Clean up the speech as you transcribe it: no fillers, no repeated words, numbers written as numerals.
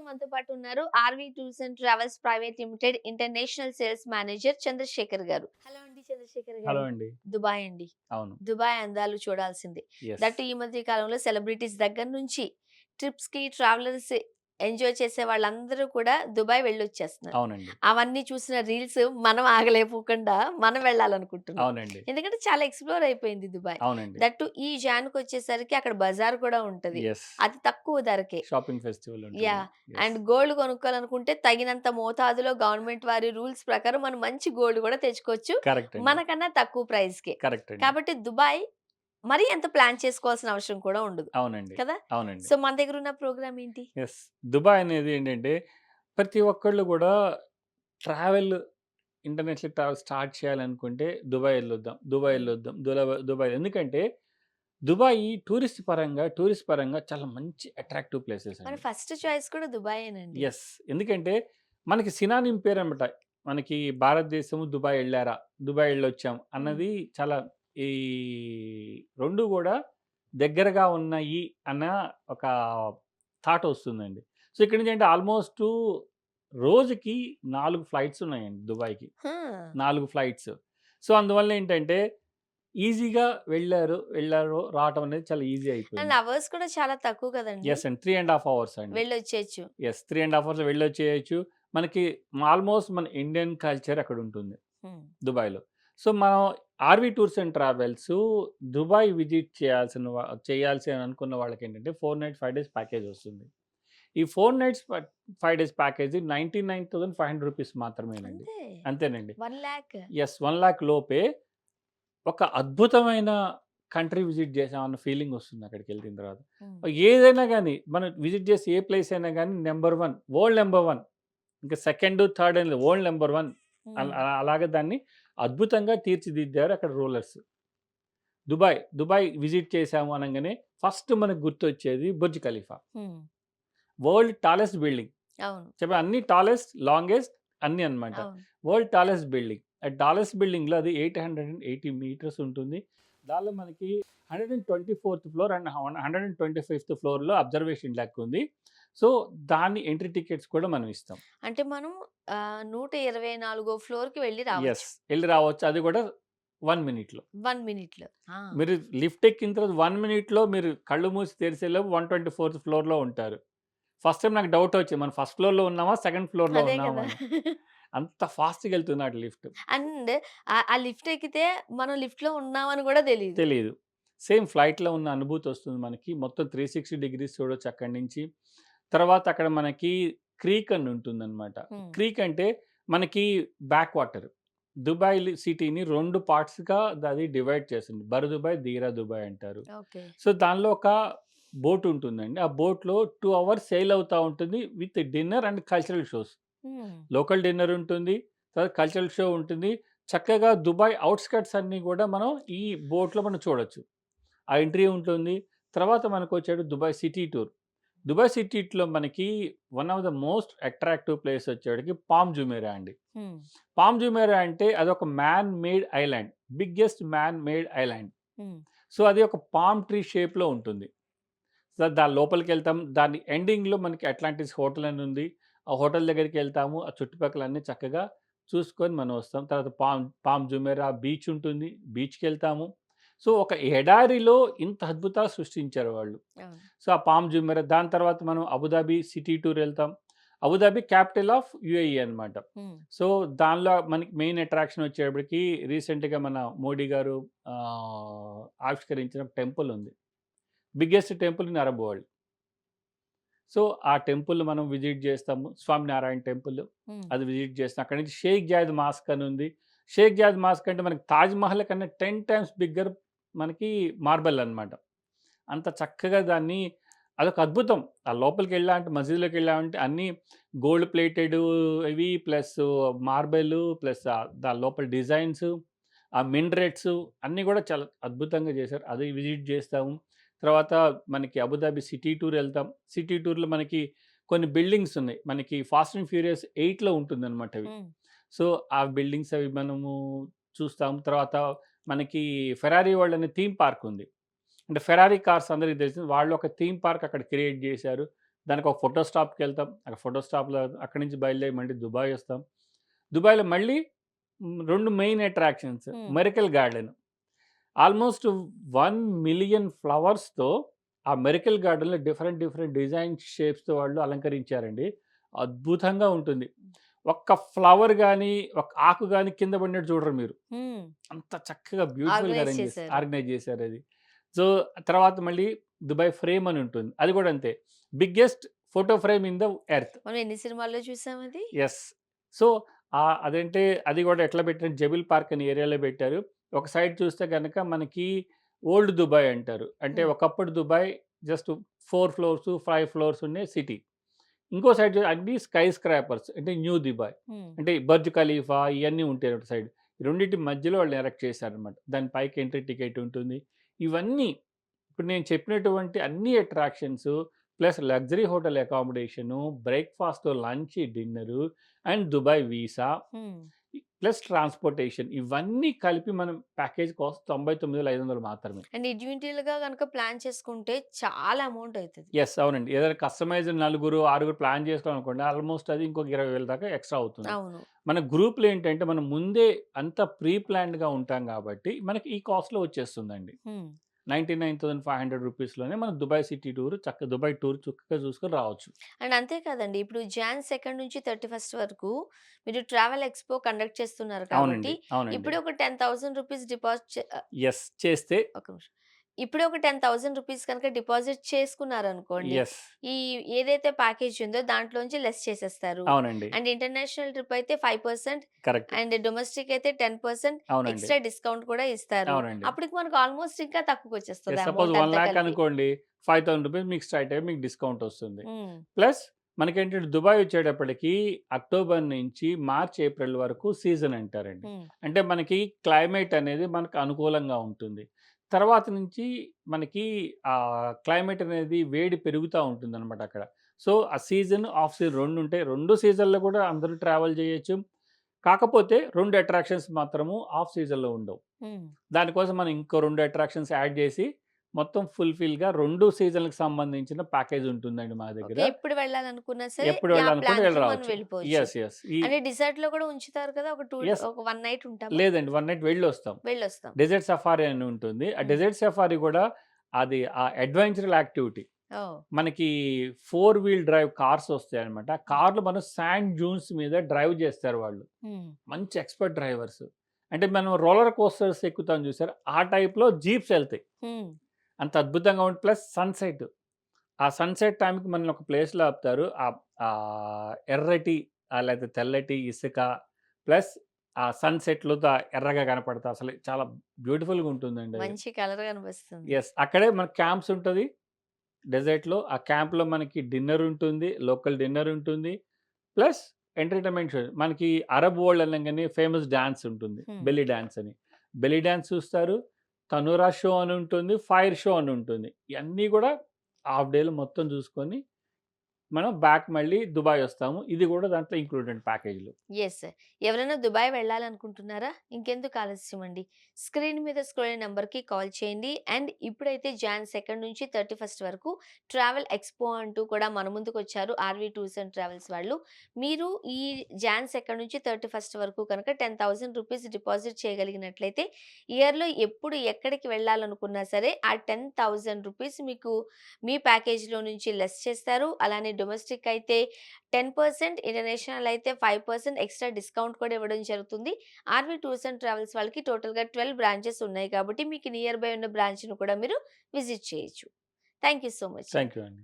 మనతో పాటు ఉన్నారు RV tours and travels private limited international sales manager Chandrashekar గారు. హలో అండి చంద్రశేఖర్ హలో గారు. అండి. దుబాయ్ అండి. అవును. దుబాయ్ అందాలు చూడాల్సిందే. యెస్. దట్టు ఈ మధ్య కాలంలో సెలబ్రిటీస్ దగ్గర నుంచి ట్రిప్స్‌కి, ట్రావెలర్స్ ఎంజాయ్ చేసే వాళ్ళందరూ కూడా దుబాయ్ వెళ్ళొచ్చేస్తున్నారు. అవునండి. అవన్నీ చూసిన రీల్స్ మనం ఆగలేపోకుండా మనం వెళ్ళాలనుకుంటున్నాం. అవునండి. ఎందుకంటే చాలా ఎక్స్‌ప్లోర్ అయిపోయింది దుబాయ్. అవునండి. దట్టు ఈ జాన్‌కొచ్చేసరికి అక్కడ బజార్ కూడా ఉంటది. యెస్. అతి తక్కువ ధరకే. షాపింగ్ ఫెస్టివల్ ఉంటుంది. యాహ్! యెస్. అండ్ గోల్డ్ కొనుక్కోవాలనుకుంటే తగినంత మోతాదులో గవర్నమెంట్ వారి రూల్స్ ప్రకారం మనం మంచి గోల్డ్ కూడా తెచ్చుకోవచ్చు. కరెక్ట్ అండి. మనకన్నా తక్కువ ప్రైస్‌కే. కరెక్ట్ అండి. కాబట్టి దుబాయ్ మరీ అంత ప్లాన్ చేసుకోవాల్సిన అవసరం కూడా ఉండదు. అవునండి. కదా! అవునండి. సో, మన దగ్గరున్న ప్రోగ్రామ్ ఏంటి? యెస్. దుబాయ్ అనేది ఏంటంటే ప్రతి ఒక్కళ్ళు గూడా ట్రావెల్ ఇంటర్నేషనల్ ట్రావెల్ స్టార్ట్ చేయాలనుకుంటే దుబాయ్ ఎళ్ళొద్దాం. దుబాయ్ హ్మ్. ఎళ్ళొద్దాం. దుబాయ్ ఎందుకంటే టూరిస్ట్ పరంగా చాలా మంచి అట్రాక్టివ్ ప్లేసెస్ మన అండి. ఫస్ట్ చాయిస్ కూడా దుబాయేనండి. యెస్. ఎందుకంటే మనకి సినానిమ్ పేరనమాట. మనకి భారతదేశము దుబాయ్ ఎళ్లారా? దుబాయ్ ఎళ్ళొచ్చాం హ్మ్. అన్నది చాలా ఈ 2 గూడా దగ్గరగా ఉన్నాయి అన్న ఒక థాట్ ఒస్తుందండి. సో, ఇక్కడి నుంచి అంటే ఆల్‌మోస్టు రోజుకి 4 ఫ్లైట్స్ ఉన్నాయండి దుబాయ్‌కి. ఆ! 4 ఫ్లైట్స్. సో, అందువల్ల ఏంటంటే ఈజీగా వెళ్లారు, రావటం అనేది చాలా ఈజీ అండ్ అయిపోయింది. అవర్స్ కూడా చాలా తక్కువ కదండీ! యెస్ అండి. 3 ½ అవర్స్ అండి. వెళ్ళొచ్చేయొచ్చు. యెస్. 3 ½ అవర్స్‌లో వెళ్ళొచ్చేయొచ్చు. మనకి ఆల్‌మోస్ట్ మన ఇండియన్ కల్చర్ అక్కడుంటుంది హ్మ్. దుబాయ్‌లో. సో, మనం RV tours and travels Dubai visit చేయాల్సి అని అనుకున్న వాళ్ళకేంటంటే 4 నైట్స్, 5 డేస్ ప్యాకేజ్ వస్తుంది. ఈ 4 నైట్స్ 5 డేస్ ప్యాకేజీ రూ. 99,500 మాత్రమేనండి. అంతే. అంతేనండి. 1,00,000 యెస్. 1,00,000 లోపే ఒక అద్భుతమైన కంట్రీ విజిట్ చేశామన్న ఫీలింగ్ వస్తుంది అక్కడికెళ్ళిన తర్వాత. హ్మ్. ఏదైనా గాని మనం విజిట్ చేసే ఏ ప్లేస్ అయినా గాని నంబర్ 1 వరల్డ్ నంబర్ 1 ఇంకా సెకండ్, థర్డ్ అని లేదు. వరల్డ్ నంబర్ 1 హ్మ్. అలాగే దాన్ని అద్భుతంగా తీర్చిదిద్దారు అక్కడ రూలర్స్. దుబాయ్ విజిట్ చేశాము అనంగానే ఫస్ట్ మనకు గుర్తొచ్చేది బుర్జ్ ఖలీఫా. హ్మ్. World tallest building. అవును. అన్ని టాలెస్ట్, లాంగెస్ట్ అన్నీ అన్నమాట. అవును. World tallest building. ఆ టాలెస్ట్ బిల్డింగ్‌లో అది 880 మీటర్స్ ఉంటుంది. దానిలో మనకి 124థ్ ఫ్లోర్ అండ్ 125థ్ ఫ్లోర్‌లో అబ్జర్వేషన్ డెక్ ఉంది. సో, దాని ఎంట్రీ టికెట్స్ కూడా మనం ఇస్తాం. అంటే మనం 124 ఫ్లోర్‌కి వెళ్లి యెస్. రావచ్చు. ఎళ్లి రావచ్చు. అది కూడా 1 మినిట్‌లో. 1 మినిట్‌లో. ఆ! మీరు లిఫ్ట్ ఎక్కిన తర్వాత 1 మినిట్‌లో మీరు కళ్ళు మూసి తెరిసేలోపు 124థ్ ఫ్లోర్‌లో ఉంటారు. ఫస్ట్ టైమ్ నాకు డౌట్ వచ్చింది. మనం ఫస్ట్ ఫ్లోర్‌లో ఉన్నామా? సెకండ్ ఫ్లోర్‌లో అదే ఉన్నామా కదా! అని. అంత ఫాస్ట్‌గా ఎళ్తున్నాడు లిఫ్ట్. అండ్ ఆ లిఫ్ట్ ఎక్కితే మనం లిఫ్ట్‌లో ఉన్నామని కూడా తెలీదు. తెలీదు. సేమ్ ఫ్లైట్‌లో ఉన్న అనుభూతి వస్తుంది మనకి. మొత్తం 360 డిగ్రీస్ చూడొచ్చు అక్కడి నుంచి. తర్వాత అక్కడ మనకి క్రీక్ అని ఉంటుందన్నమాట. హ్మ్. క్రీక్ అంటే మనకి బ్యాక్ వాటర్. దుబాయ్ సిటీని 2 పార్ట్స్‌గా అది డివైడ్ చేసింది. బర్ దుబాయ్, దీరా దుబాయ్ అంటారు. ఓకే. సో, దానిలో ఒక బోట్ ఉంటుందండి. ఆ బోట్‌లో 2 అవర్స్ సెయిల్ అవుతా ఉంటుంది with dinner and cultural shows. హ్మ్. లోకల్ డిన్నర్ ఉంటుంది. తర్వాత కల్చరల్ షో ఉంటుంది. చక్కగా దుబాయ్ ఔట్‌స్కర్ట్స్ అన్నీ గూడా మనం ఈ బోట్‌లో మనం చూడొచ్చు. ఆ ఎంట్రీ ఉంటుంది. తర్వాత మనకొచ్చేడు దుబాయ్ సిటీ టూర్. దుబాయ్ సిటీలో మనకి one of the most attractive place వచ్చేటికి పామ్ జుమేరా అండి. హ్మ్. పామ్ జుమేరా అంటే అదొక man made island. Biggest man made island. Hmm. So, అది ఒక పామ్ ట్రీ షేప్‌లో ఉంటుంది. సో, దాని లోపలికెళ్తాం. దాని ఎండింగ్‌లో మనకి అట్లాంటిస్ హోటల్ అని ఉంది. ఆ హోటల్ దగ్గరికెళ్తాము. ఆ చుట్టుపక్కల అన్నీ చక్కగా చూసుకొని మనం వస్తాం. తర్వాత పామ్ జుమేరా బీచ్ ఉంటుంది. బీచ్‌కెళ్తాము. సో, ఒక ఎడారిలో ఇంత అద్భుతాలు సృష్టించారు వాళ్ళు. అవును. సో, ఆ పామ్ జుమేరా దాని తర్వాత మనం అబుదాబి సిటీ టూర్ ఎళ్తాం. అబుదాబి క్యాపిటల్ ఆఫ్ యూఏఈ అన్నమాట. హ్మ్. సో, దానిలో మనకి మెయిన్ అట్రాక్షన్ వచ్చేటప్పటికి రీసెంట్‌గా మన మోడీ గారు ఆవిష్కరించిన టెంపుల్ ఉంది. Biggest temple in Arab world. So, ఆ టెంపుల్ మనం విజిట్ జేస్తాము. స్వామినారాయణ టెంపుల్. హ్మ్. అది విజిట్ చేస్తాం. అక్కడి నుంచి షేక్ జాయద్ మాస్క్ అని ఉంది. షేక్ జాయద్ మాస్క్ అంటే మనకి తాజ్ మహల్ కన్నా 10 టైమ్స్ బిగ్గర్ మనకి మార్బల్ అన్నమాట. అంత చక్కగా దాన్ని అదొక అద్భుతం. ఆ లోపలికెళ్ళామంటే మసీదులోకెళ్ళామంటే అన్నీ గోల్డ్ ప్లేటెడు ఇవి ప్లస్ మార్బెలు ప్లస్ దాని లోపల డిజైన్స్, ఆ మినరెట్స్ అన్నీ గూడా చాలా అద్భుతంగా చేశారు. అది విజిట్ చేస్తాము. తర్వాత మనకి అబుదాబి సిటీ టూర్ ఎళ్తాం. సిటీ టూర్‌లో మనకి కొన్ని బిల్డింగ్స్ ఉన్నాయి. మనకి 'ఫాస్ట్ అండ్ ఫ్యూరియస్ 8'లో ఉంటుందన్నమాట అవి. హ్మ్. సో, ఆ బిల్డింగ్స్ అవి మనము చూస్తాం. తర్వాత మనకి ఫెరారీ వరల్డ్ అనే థీమ్ పార్క్ ఉంది. అంటే ఫెరారీ కార్స్ అందరికి తెలిసింది. వాళ్ళు ఒక థీమ్ పార్క్ అక్కడ క్రియేట్ జేశారు. దానికి ఒక ఫోటో స్టాప్‌కెళ్తాం. అక్కడ ఫోటో స్టాప్‌లో అక్కడి నుంచి బయలుదేరి మళ్ళీ దుబాయ్ వస్తాం. దుబాయ్‌లో మళ్ళీ 2 మెయిన్ అట్రాక్షన్స్. హ్మ్. మెరికల్ గార్డెన్. ఆల్మోస్ట్ 1,000,000 ఫ్లవర్స్‌తో ఆ మెరికల్ గార్డెన్‌లో డిఫరెంట్, డిఫరెంట్ డిజైన్ షేప్స్‌తో వాళ్ళు అలంకరించారండి. అద్భుతంగా ఉంటుంది. ఒక్క ఫ్లవర్ గాని, ఒక ఆకు గాని కింద పడినట్టు చూడరు మీరు. హ్మ్. అంత చక్కగా బ్యూటిఫుల్‌గా ఆర్గనైజ్ చేశారు. ఆర్గనైజ్ చేశారది. సో, తర్వాత మళ్ళీ దుబాయ్ ఫ్రేమ్ అని ఉంటుంది. అది కూడా అంతే. Biggest photo frame in the earth. మనం ఎన్ని సినిమాల్లో చూసాం అది? యెస్. సో, అదేంటే అది కూడా ఎట్లా పెట్టారు, జబిల్ పార్క్ అనే ఏరియాలో పెట్టారు. ఒక సైడ్ చూస్తే గనక మనకి ఓల్డ్ దుబాయ్ అంటారు. అంటే హ్మ్. ఒకప్పుడు దుబాయ్ జస్ట్ 4 ఫ్లోర్స్, 5 ఫ్లోర్స్ ఉండే సిటీ. ఇంకో సైడ్ అన్నీ స్కై స్క్రాపర్స్ అంటే న్యూ దుబాయ్. హ్మ్. అంటే బర్జ్ ఖలీఫా ఇయన్నీ ఉంటాయి అటు సైడ్. ఈ రెండిటి మధ్యలో వాళ్ళు ఎరెక్ట్ చేశారనమాట. దాని పైకి ఎంట్రీ టికెట్ ఉంటుంది. ఇవన్నీ ఇప్పుడు నేను చెప్పినటువంటి అన్ని attractions plus luxury hotel accommodation, breakfast, lunch, dinner and Dubai visa హ్మ్. ప్లస్ ట్రాన్స్‌పోర్టేషన్ ఇవన్నీ కలిపి మనం ప్యాకేజ్ కాస్ట్ 99,500 మాత్రమే. అండ్ ఇండివిడ్యుయల్‌గా గనుక ప్లాన్ చేసుకుంటే చాలా అమౌంట్ అయితది. యెస్. అవునండి. ఏదైనా కస్టమైజ్డ్ నలుగురు, ఆరుగురు ప్లాన్ చేసుకోవాలనుకోండి ఆల్మోస్ట్ అది ఇంకొక 20,000 దాకా ఎక్స్‌ట్రా అవుతుంది. అవును. మన గ్రూప్‌లో ఏంటంటే మనం ముందే అంతా ప్రీ ప్లాన్డ్‌గా ఉంటాం కాబట్టి మనకి ఈ కాస్ట్‌లో వచ్చేస్తుందండి. హ్మ్. 99,500 రూపీస్‌లోనే మనం Dubai city tour Dubai tour చక్కగా చూసుకొని రావచ్చు. అండ్ అంతే కాదండి. ఇప్పుడు జాన్ 2 నుంచి 31 వరకు మీరు ట్రావెల్ ఎక్స్‌పో కండక్ట్ చేస్తున్నారు కాబట్టి, అవునండి. అవునండి. ఇప్పుడే ఒక ₹10,000 డిపాజిట్ యెస్. చేస్తే ఒక నిమిషం. ఇప్పుడే ఒక ₹10,000 కనుక డిపాజిట్ చేసుకున్నారనుకోండి, యెస్. ఈ ఏదైతే ప్యాకేజ్ ఉందో దాంట్లోంచి లెస్ చేసేస్తారు. అవునండి. అండ్ ఇంటర్నేషనల్ ట్రిప్ అయితే 5% కరెక్ట్. అండ్ డొమెస్టిక్ అయితే 10% అవునండి. ఎక్స్‌ట్రా డిస్కౌంట్ కూడా ఇస్తారు. అవునండి. అప్పటికి మనకు ఆల్‌మోస్ట్ ఇంకా తక్కువకొచ్చేస్తది యెస్. సపోజ్ అమౌంట్ అంతా 1,00,000 కలిపి. అనుకోండి. ₹5,000 మీకు స్ట్రెయిట్ అవే మీకు డిస్కౌంట్ వస్తుంది. హ్మ్. ప్లస్ మనకేంటంటే దుబాయ్ వచ్చేటప్పటికి అక్టోబర్ నుంచి మార్చ్, ఏప్రిల్ వరకు సీజన్ అంటారండి. హ్మ్. అంటే మనకి క్లైమేట్ అనేది మనకు అనుకూలంగా ఉంటుంది. తర్వాత నుంచి మనకి క్లైమేట్ అనేది వేడి పెరుగుతా ఉంటుందనమాట అక్కడ. సో, ఆ సీజన్, ఆఫ్ సీజన్ 2 ఉంటాయి. 2 సీజన్‌లో కూడా అందరూ ట్రావెల్ చేయొచ్చు. కాకపోతే 2 అట్రాక్షన్స్ మాత్రము ఆఫ్ సీజన్‌లో ఉండవు. హ్మ్. దానికోసం మనం ఇంకో 2 అట్రాక్షన్స్ యాడ్ చేసి మొత్తం ఫుల్‌ఫిల్‌గా 2 సీజన్‌లకి సంబంధించిన ప్యాకేజ్ ఉంటుందండి మా దగ్గర. ఓకే. ఎప్పుడు వెళ్ళాలనుకున్నా సరే, ఎప్పుడు ఆ వెళ్ళాలనుకుంటే వెళ్ళి ప్లాన్‌తో మనం రావచ్చు. వెళ్ళిపోవచ్చు. యెస్. యెస్. అంటే డిజర్ట్‌లో కూడా ఉంచుతారు కదా! యెస్. ఒక 1 నైట్ ఉంటామా? లేదండి. 1 నైట్ వెళ్ళొస్తాం. వెళ్ళొస్తాం. డెజర్ట్ సఫారీ అని ఉంటుంది. ఆ హ్మ్. డెజర్ట్ సఫారీ గూడా అది అడ్వెంచరల్ యాక్టివిటీ. ఓహ్! మనకి 4 వీల్ డ్రైవ్ కార్స్ వస్తాయన్నమాట. ఆ హ్మ్. కార్‌లో మనం సాండ్ డ్యూన్స్ మీద డ్రైవ్ చేస్తారు వాళ్ళు. హ్మ్. మంచి ఎక్స్‌పర్ట్ డ్రైవర్స్. అంటే మనం రోలర్ కోస్టర్స్ ఎక్కుతాం చూసారా? ఆ టైప్‌లో జీప్స్ ఎళ్తాయి. హ్మ్. అంత అద్భుతంగా ఉంటుంది. Plus sunset. ఆ సన్‌సెట్ టైమ్‌కి మనల్ని ఒక ప్లేస్‌లో ఆపుతారు. ఎర్రటి లేతే తెల్లటి ఇసుక ప్లస్ ఆ సన్‌సెట్‌లో ఎర్రగా కనపడతా అసలు చాలా బ్యూటిఫుల్‌గా ఉంటుందండి అది. మంచి కలర్ కనిపిస్తుంది. యెస్. అక్కడే మనకు క్యాంప్స్ ఉంటది. డెజర్ట్‌లో. ఆ క్యాంప్‌లో మనకి డిన్నర్ ఉంటుంది. లోకల్ డిన్నర్ ఉంటుంది. Plus entertainment show. మనకి అరబ్ వరల్డ్ అనంగానే ఫేమస్ డాన్స్ ఉంటుంది. హ్మ్. బెల్లీ డాన్స్ అని. బెల్లీ డాన్స్ చూస్తారు. తనూరా షో అని ఉంటుంది. ఫైర్ షో అని ఉంటుంది. ఇయన్నీ గూడా హాఫ్ డేలో మొత్తం చూసుకొని మనం బ్యాక్ మళ్ళీ దుబాయ్ వస్తాము. ఇది గూడా దాంట్లో ఇంక్లూడెడ్ ప్యాకేజ్‌లో. యెస్. ఎవరైనా దుబాయ్ వెళ్ళాలనుకుంటున్నారా? ఇంకెందుకు ఆలస్యం అండి. స్క్రీన్ మీద స్క్రోల్ అయిన నంబర్‌కి కాల్ చేయండి. అండ్ ఇప్పుడైతే జాన్ 2 నుంచి 31 వరకు ట్రావెల్ ఎక్స్‌పో అంటూ కూడా మన ముందుకొచ్చారు ఆర్‌వి టూర్స్ అండ్ ట్రావెల్స్ వాళ్ళు. మీరు ఈ జాన్ 2 నుంచి 31 వరకు కనుక ₹10,000 డిపాజిట్ చేయగలిగినట్లయితే ఇయర్‌లో ఎప్పుడు ఎక్కడికి వెళ్ళాలనుకున్నా సరే ఆ ₹10,000 మీకు మీ ప్యాకేజ్‌లో నుంచి లెస్ చేస్తారు. అలానే డొమెస్టిక్ అయితే 10% ఇంటర్నేషనల్ అయితే 5% ఎక్స్‌ట్రా డిస్కౌంట్ కూడా ఇవ్వడం జరుగుతుంది. ఆర్‌వి టూర్స్ అండ్ ట్రావెల్స్ వాళ్ళకి టోటల్‌గా 12 బ్రాంచెస్ ఉన్నాయి కాబట్టి మీకు నియర్ బై ఉన్న బ్రాంచ్‌ని కూడా మీరు విజిట్ చేయొచ్చు. Thank you so much thank అండి. యూ అండి.